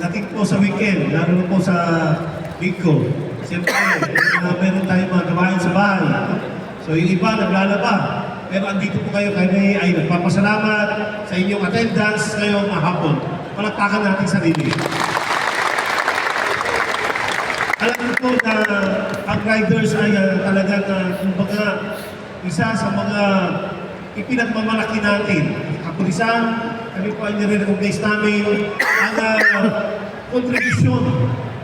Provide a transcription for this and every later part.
pagdating po sa weekend, lalo na po sa linggo, siyempre, meron tayong mga gawain sa bahay. So yung iba naglalaba. Pero andito po kayo, kami ay nagpapasalamat sa inyong attendance ngayong hapon. Palakpakan natin sarili. Alam ko po na ang riders ay talagang kumbaga isa sa mga ipinagmamalaki natin. Kapulisan, kami po ay nire-recognize namin ang kontribusyon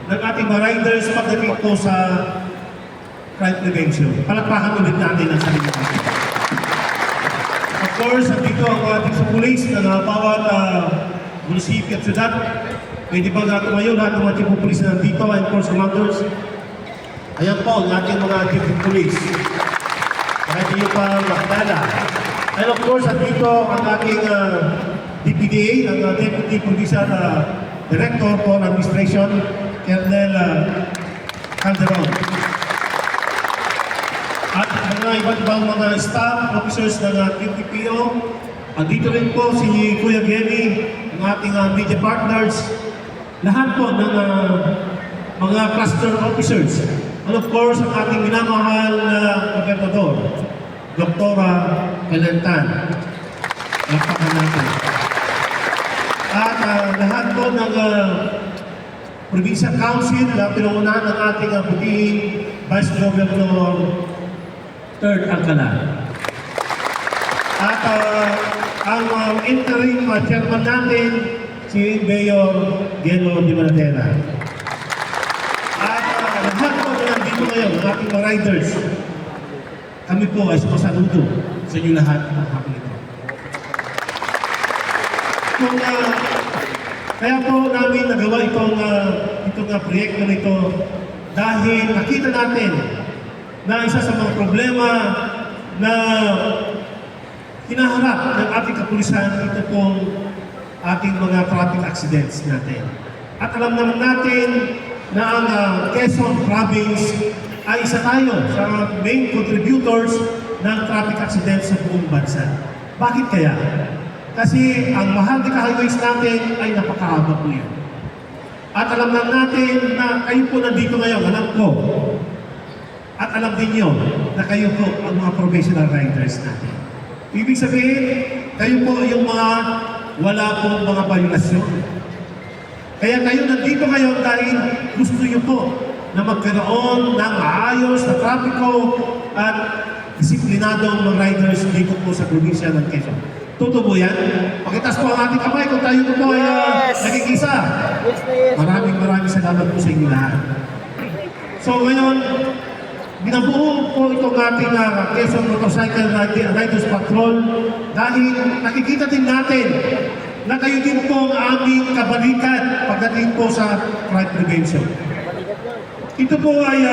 ng ating mga riders pagdating po sa crime prevention. Palakpakan ulit natin ang sarili natin. Of course, andito ang ating sa police ng bawat munisipyo at syudad. Pwede ba nga tumayo lahat ng ating police na nandito and force commanders? Ayan po ang ating mga chief of police. Kahit niyo pa makilala. And of course, andito ang ating DPDA, ang Deputy Provincial Director for Administration, Colonel Calderon. At mga iba't ibang mga staff, officers ng QTPO. Andito rin po si Kuya Gary, ang ating media partners. Lahat po ng mga cluster officers. And of course, ang ating minamahal na gobernador, Dr. Valentan. Palakpakan natin. At lahat po ng Provincial Council na pinungunahan ng ating putihing Vice Governor Third Alcala. At ang interim chairman natin, si Mayor Geno Di Manatera. At lahat po na nandito ngayon, ang ating mga riders, kami po ay sumasaludo sa inyo lahat ng hapon ito. Kaya po namin nagawa itong proyekto nito dahil nakita natin na isa sa mga problema na hinaharap ng ating kapulisan, ito pong ating mga traffic accidents natin. At alam naman natin na ang Quezon Province ay isa tayo sa main contributors ng traffic accidents sa buong bansa. Bakit kaya? Kasi ang Mahardika highways natin ay napakahaba po yan. At alam lang natin na kayo po nandito ngayon, alam ko. At alam din nyo na kayo po ang mga professional riders natin. Ibig sabihin, kayo po yung mga wala pong mga violasyon. Kaya kayo nandito ngayon dahil gusto nyo po na magkaroon ng maayos na trapiko at disiplinadong mga riders dito po sa probinsya ng Quezon. Totoo po yan? Pakitas po ang ating kamay kung tayo po ay nagkikisa. Maraming salamat po sa inyo lahat. So ngayon, binabuo po itong ating Quezon Motorcycle Riders Patrol dahil nakikita din natin na kayo din po ang aming kabalikan pagdating po sa crime prevention. Ito po ay,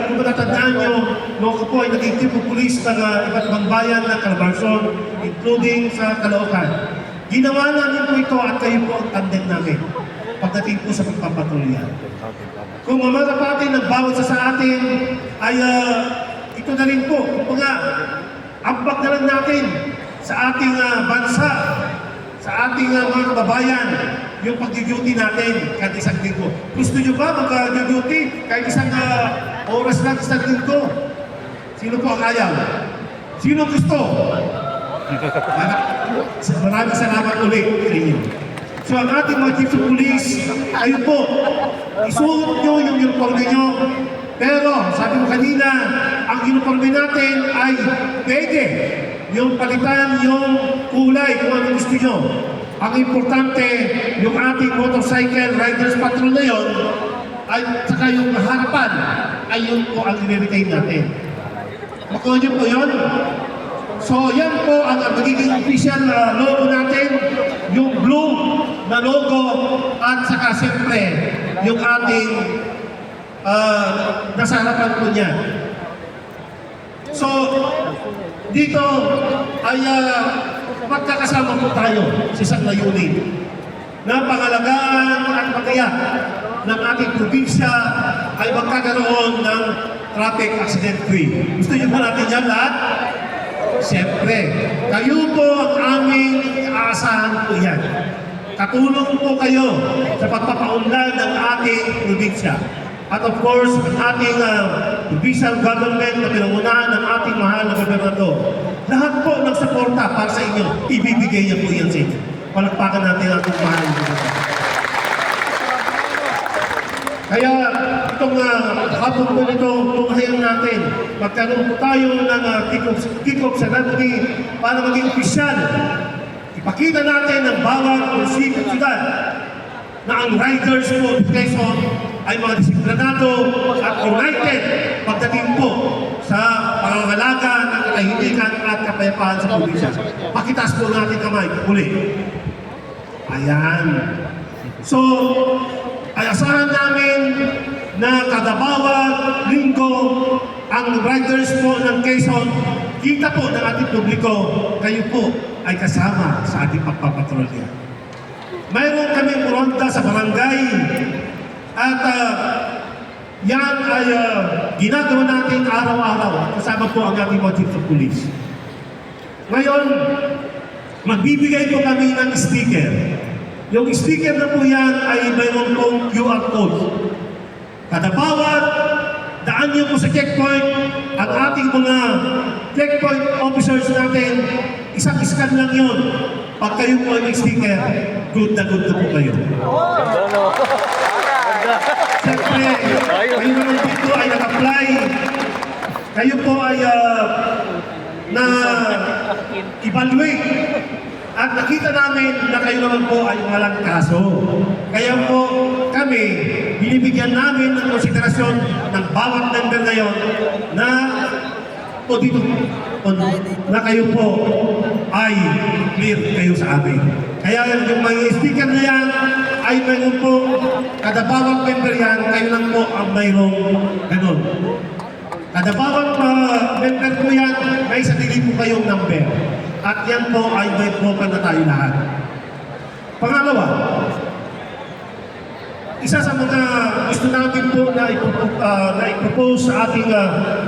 kung matatandaan nyo, noong ako po ay naging chief of police ng iba't ibang bayan ng Calabarzon, including sa Caloocan. Ginawa namin po ito at kayo po ang tandem namin pagdating po sa pagpapatrolya. Kung mamarapatin ng bawat sa atin, ay ito na rin po. Kung ambag na lang natin sa ating bansa, sa ating mga kababayan, yung pag-duty natin kahit isang linggo. Gusto nyo ba mag-duty kahit isang oras lang isang linggo? Sino po ang ayaw? Sino gusto? Maraming salamat ulit sa inyo. So ang ating mga chiefs of police, kayo po, isuot nyo yung uniforme nyo. Pero sabi mo kanina, ang uniforme natin ay pwede. Yung palitan yung kulay kung ano gusto nyo. Ang importante, yung ating motorcycle riders patrol na yun, ay saka yung harapan, ay yun po ang nire-retain natin. Makuha nyo po yun? So yan po ang magiging official logo natin, yung blue na logo, at saka siyempre, yung ating nasa harapan po niya. So, dito ay magkakasama po tayo sa isang layunin na pangalagaan at pagkayak ng ating probinsya ay magkakaroon ng traffic accident free. Gusto niyo ba natin yan lahat? Siyempre, kayo po ang aming aasahan po yan. katulong po kayo sa pagpapaunlad ng ating probinsya. At of course, ang ating provincial government na pinangunahan ng ating mahal na gobernador. Lahat po ng suporta para sa inyo, ibibigay niya po yan sa inyo. Palakpakan natin ang ating mahal na gobernador. Kaya itong hapon po nito, tunghayan natin. Magkaroon po tayo ng kick-off ceremony para maging opisyal. Ipakita natin ng bawat munisipyo at syudad na ang riders po ng Quezon ay mga disiplinado at united pagdating po sa pangangalaga ng katahimikan at kapayapaan sa probinsya. Pakitaas po natin kamay, uli. Ayan. So, ay asahan namin na kada bawat linggo ang riders po ng Quezon, kita po ng ating publiko, kayo po ay kasama sa ating pagpapatrolya. Mayroon kami ronda sa barangay at yan ay ginagawa natin araw-araw kasama po ang ating mga chiefs of police. Ngayon, magbibigay po kami ng sticker. Yung sticker na po yan ay mayroon pong QR code. Kada bawat daan niyo po sa checkpoint, ang ating mga checkpoint officers natin, isang scan lang yun. Pag kayo po ay may sticker, good na po kayo. Siyempre, kayo naman dito ay nag-apply. Kayo po ay na-evaluate. At nakita namin na kayo naman po ay walang kaso. Kaya po kami, binibigyan namin ng konsiderasyon ng bawat member na yon na po dito na kayo po ay clear kayo sa amin. Kaya yung mga sticker na yan ay mayroon po, kada bawat member yan, kayo lang po ang mayroong ganun. Kada bawat member po yan, may sarili po kayong number. At yan po ay may broken na tayo lahat. Pangalawa, isa sa mga gusto natin po na i-propose sa ating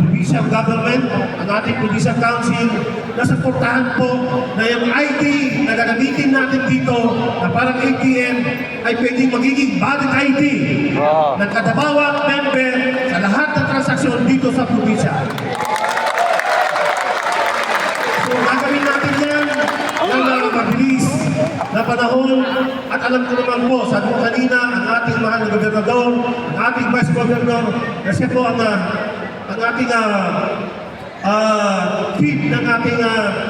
provincial government, ang ating provincial council, na suportahan po na yung ID na gagamitin natin dito na parang ATM ay pwedeng magiging valid ID ng kada bawat member sa lahat ng transaksyon dito sa probinsya. So gagawin natin yan ng mabilis na panahon at alam ko naman po, sabi ko kanina, ang ating mahal na gobernador, ang ating vice governor, na siya po ang ating chief ng ating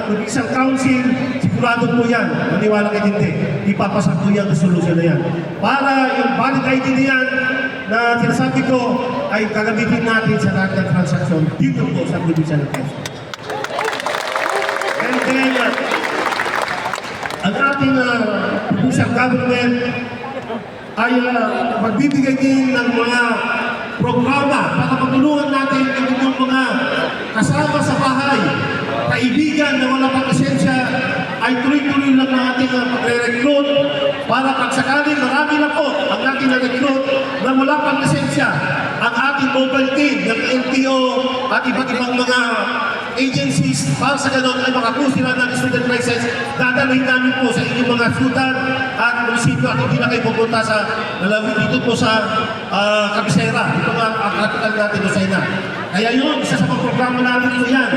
provincial council, sigurado po yan, maniwala kayo hindi, ipapasa po yan ang solusyon na yan. Para yung valid ID na yan, na sinasabi ko, ay gagamitin natin sa lahat ng transaksyon dito po sa provincial council. And then, ang ating provincial government ay magbibigay din ng mga programa para matulungan natin ang inyong mga kasama sa bahay, kaibigan na wala pang lisensya, ay tuloy-tuloy lang na ating pagre-recruit para pag sakaling marami na po ang ating na-recruit na wala pang lisensya, ang ating mobile team ng LTO at iba't ibang mga agencies para sa ganon ay makakuha sila ng student license, dadalhin namin po sa inyong mga syudad at munisipyo at hindi na kayo pupunta sa nalawin dito po sa Cabecera. Ito nga ang kapital natin sa Sena. Kaya yun, isa sa programa natin po yan.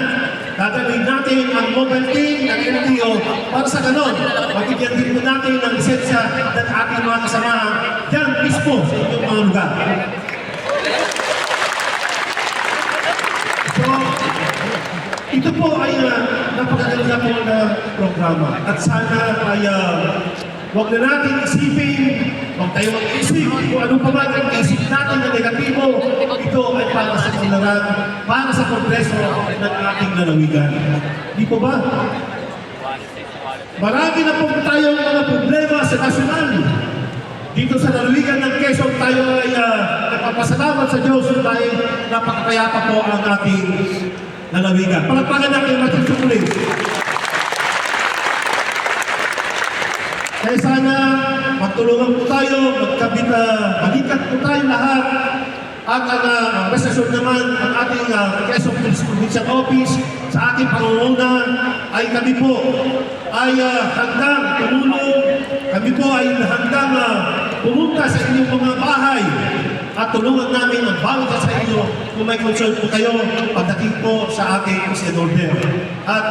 Dadalhin natin ang mobile team ng LTO para sa ganon. Magigyan din po natin ng lisensya ng ating mga kasama dyan mismo sa inyong mga lugar. So, ito po ay napakaganda po na programa at sana ay huwag na natin isipin, huwag tayo mag-isip kung ano pa man ang isip natin na negatibo, ito ay para sa kinaran, para sa progreso ng ating lalawigan. Di po ba? Marami na po tayong mga problema sa nasyonal. Dito sa lalawigan ng Quezon tayo ay nagpapasalamat sa Diyos dahil napakapayapa po ang ating lalawigan. Palagpagan natin ang ating sukulis. Kaya sana magtulungan po tayo, magkabit, magikat po tayo lahat At ang rest assured naman, ang ating Quezon Police Provincial Office sa ating pangunguna ay kami po ay handang tumulong, kami po ay handang pumunta sa inyong mga bahay at tulungan namin ang bawat sa inyo kung may concern po kayo pagdating po sa ating peace and order. At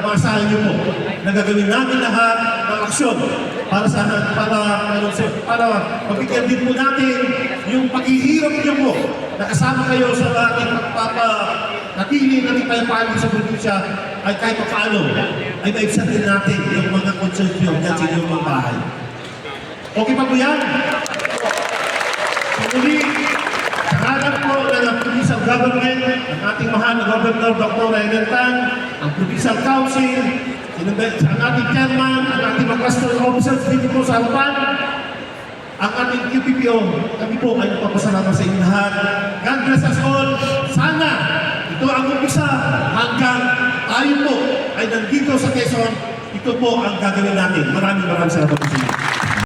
maasahan niyo po na gagawin namin lahat ng aksyon para mabigyan din po natin yung paghihirap niyo po na kasama kayo sa ating natili natin payapaan sa probinsya ay kahit paano ay maibsan din natin yung mga concerns nyo dyan sa inyong mga bahay. Okay pa po yan? So muli, sa harap po ng provincial government, ang ating mahal na Governor Dr. Rainer Tan, ang provincial council, ang ating chairman, ang ating mga custom officers dito po sa harapan, ang ating QPPO, kami po ay nagpapasalamat sa inyo lahat. God bless us all. Sana ito ang umpisa hanggang tayo po ay nandito sa Quezon. Ito po ang gagawin natin. Maraming salamat po sa inyo.